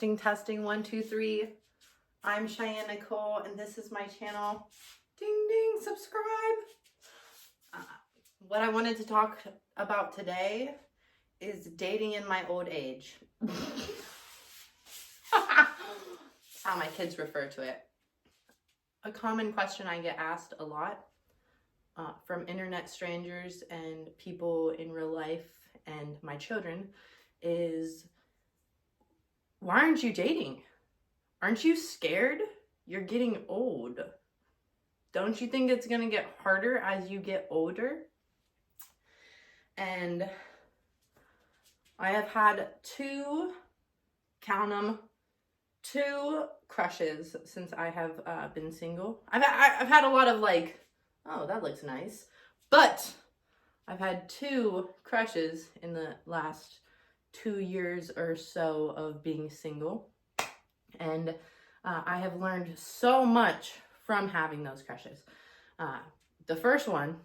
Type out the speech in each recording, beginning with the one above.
Testing, 1, 2, 3. I'm Cheyenne Nicole, and this is my channel. Ding, ding, subscribe. What I wanted to talk about today is dating in my old age. That's how my kids refer to it. A common question I get asked a lot from internet strangers and people in real life and my children is, why aren't you dating? Aren't you scared? You're getting old. Don't you think it's gonna get harder as you get older? And I have had two crushes since I have been single. I've had a lot of like, oh, that looks nice. But I've had two crushes in the last 2 years or so of being single. And I have learned so much from having those crushes. The first one,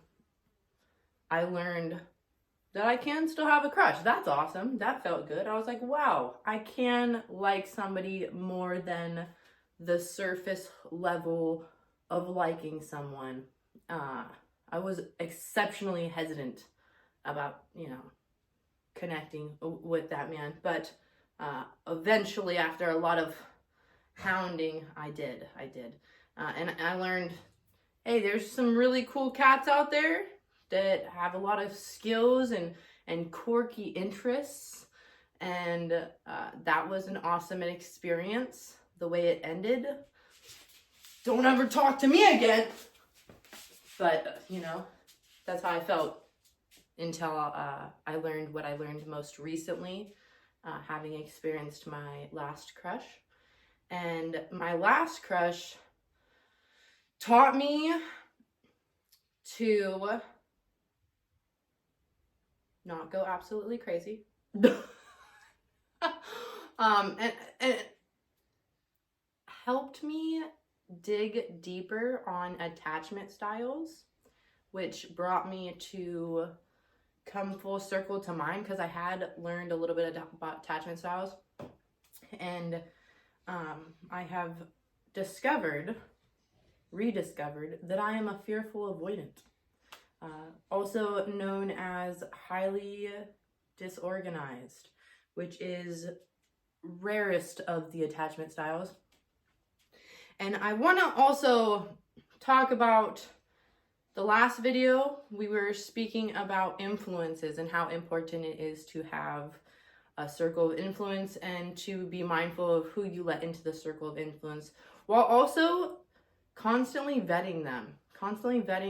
I learned that I can still have a crush. That's awesome. That felt good. I was like, wow, I can like somebody more than the surface level of liking someone. I was exceptionally hesitant about, connecting with that man. But eventually, after a lot of hounding, I did. And I learned, hey, there's some really cool cats out there that have a lot of skills and quirky interests. And that was an awesome experience. The way it ended, don't ever talk to me again. But, that's how I felt until I learned what I learned most recently, having experienced my last crush. And my last crush taught me to not go absolutely crazy. And it helped me dig deeper on attachment styles, which brought me to come full circle to mine, because I had learned a little bit about attachment styles. And I have rediscovered that I am a fearful avoidant, also known as highly disorganized, which is rarest of the attachment styles. And I want to also talk about the last video. We were speaking about influences and how important it is to have a circle of influence and to be mindful of who you let into the circle of influence, while also constantly vetting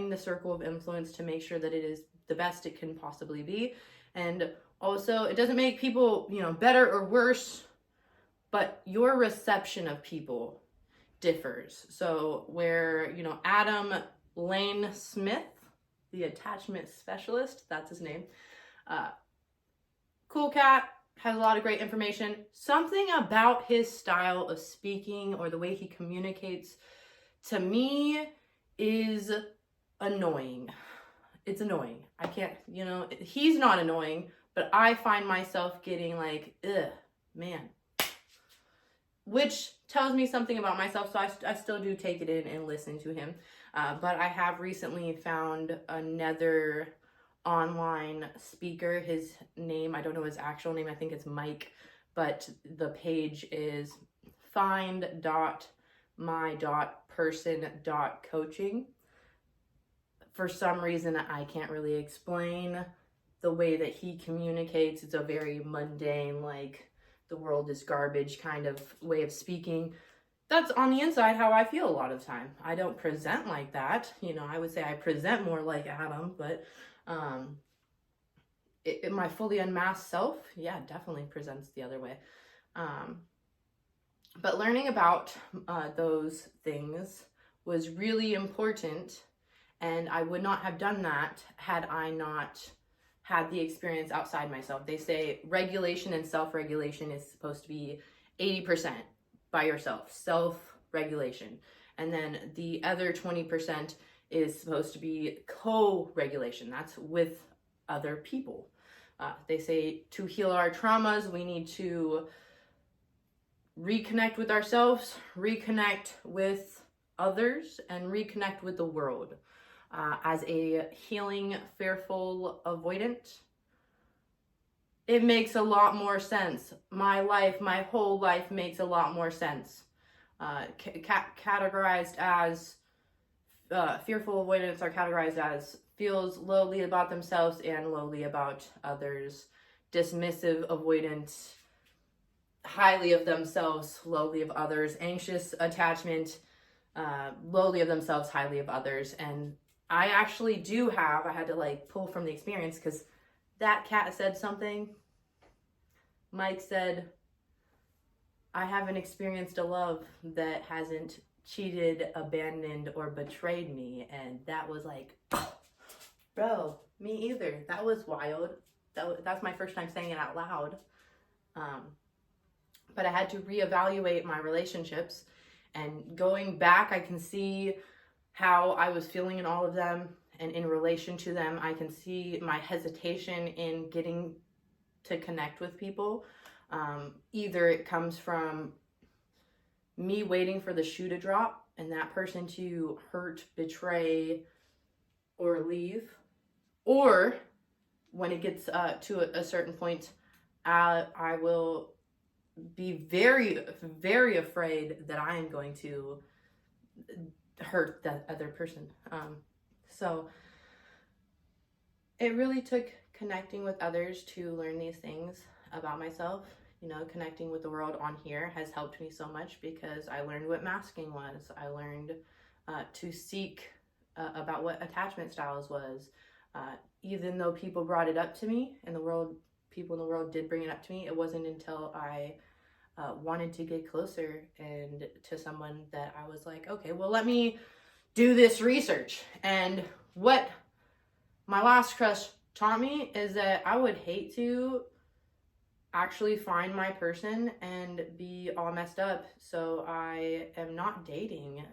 the circle of influence to make sure that it is the best it can possibly be. And also, it doesn't make people, better or worse, but your reception of people differs. So where, Adam Lane Smith, the attachment specialist, that's his name, cool cat, has a lot of great information. Something about his style of speaking or the way he communicates to me is annoying. It's annoying. I can't, he's not annoying, but I find myself getting like, ugh, man. Which tells me something about myself, so I still do take it in and listen to him. But I have recently found another online speaker. His name, I don't know his actual name, I think it's Mike, but the page is find.my.person.coaching. For some reason, I can't really explain the way that he communicates. It's a very mundane, like, the world is garbage kind of way of speaking. That's on the inside how I feel a lot of time. I don't present like that. I would say I present more like Adam, but my fully unmasked self, yeah, definitely presents the other way. But learning about those things was really important, and I would not have done that had I not had the experience outside myself. They say regulation and self-regulation is supposed to be 80% by yourself, self-regulation. And then the other 20% is supposed to be co-regulation. That's with other people. They say to heal our traumas, we need to reconnect with ourselves, reconnect with others, and reconnect with the world. As a healing, fearful avoidant, it makes a lot more sense. My life, my whole life makes a lot more sense. Categorized as fearful avoidants are categorized as feels lowly about themselves and lowly about others. Dismissive avoidant, highly of themselves, lowly of others. Anxious attachment, lowly of themselves, highly of others. And I actually do have, I had to like pull from the experience because that cat said something. Mike said, I haven't experienced a love that hasn't cheated, abandoned, or betrayed me. And that was like, bro, me either. That was wild. That's my first time saying it out loud. But I had to reevaluate my relationships. And going back, I can see how I was feeling in all of them. And in relation to them, I can see my hesitation in getting to connect with people. Either it comes from me waiting for the shoe to drop and that person to hurt, betray, or leave. Or when it gets to a certain point, I will be very, very afraid that I am going to hurt that other person. So it really took connecting with others to learn these things about myself. You know, connecting with the world on here has helped me so much because I learned what masking was. I learned to seek about what attachment styles was. Even though people brought it up to me in the world, people in the world did bring it up to me, it wasn't until I wanted to get closer and to someone that I was like, okay, well, let me do this research. And what my last crush taught me is that I would hate to actually find my person and be all messed up. So I am not dating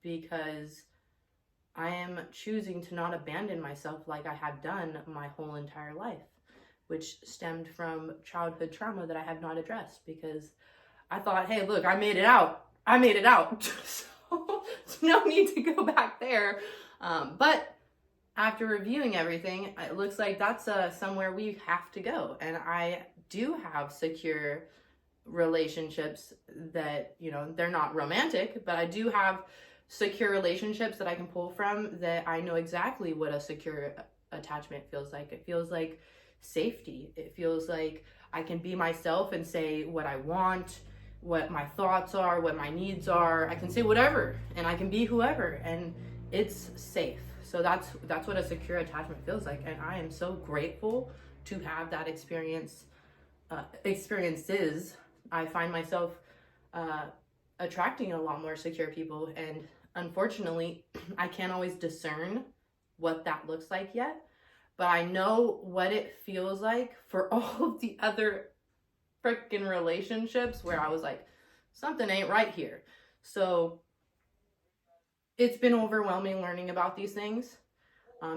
because I am choosing to not abandon myself like I have done my whole entire life, which stemmed from childhood trauma that I have not addressed because I thought, hey, look, I made it out. So no need to go back there. But after reviewing everything, it looks like that's somewhere we have to go. And I do have secure relationships that, you know, they're not romantic, but I do have secure relationships that I can pull from that I know exactly what a secure attachment feels like. It feels like safety. It feels like I can be myself and say what I want, what my thoughts are, what my needs are. I can say whatever and I can be whoever and it's safe. So that's what a secure attachment feels like. And I am so grateful to have that experiences. I find myself attracting a lot more secure people. And unfortunately, I can't always discern what that looks like yet. But I know what it feels like for all of the other freaking relationships where I was like, something ain't right here. So it's been overwhelming learning about these things.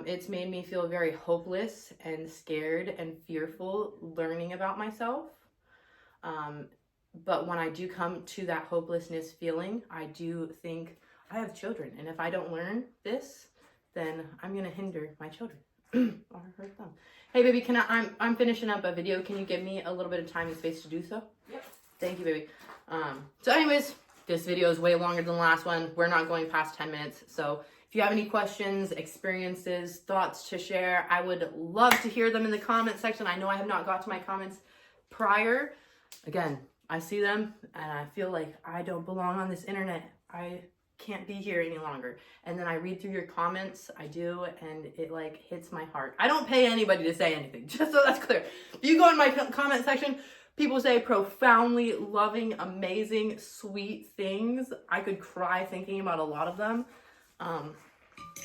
It's made me feel very hopeless and scared and fearful learning about myself. But when I do come to that hopelessness feeling, I do think I have children. And if I don't learn this, then I'm going to hinder my children or hurt them. Hey, baby, I'm finishing up a video. Can you give me a little bit of time and space to do so? Yep. Thank you, baby. So anyways, this video is way longer than the last one. We're not going past 10 minutes. So if you have any questions, experiences, thoughts to share, I would love to hear them in the comment section. I know I have not got to my comments prior. Again, I see them and I feel like I don't belong on this internet. I can't be here any longer. And then I read through your comments. I do, and it like hits my heart. I don't pay anybody to say anything, just so that's clear. If you go in my comment section, people say profoundly loving, amazing, sweet things. I could cry thinking about a lot of them.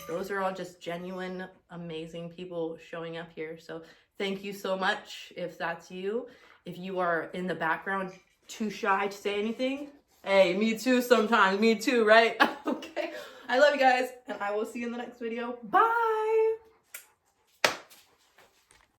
Those are all just genuine, amazing people showing up here. So thank you so much if that's you. If you are in the background too shy to say anything, hey, me too sometimes. Me too, right? Okay. I love you guys, and I will see you in the next video. Bye!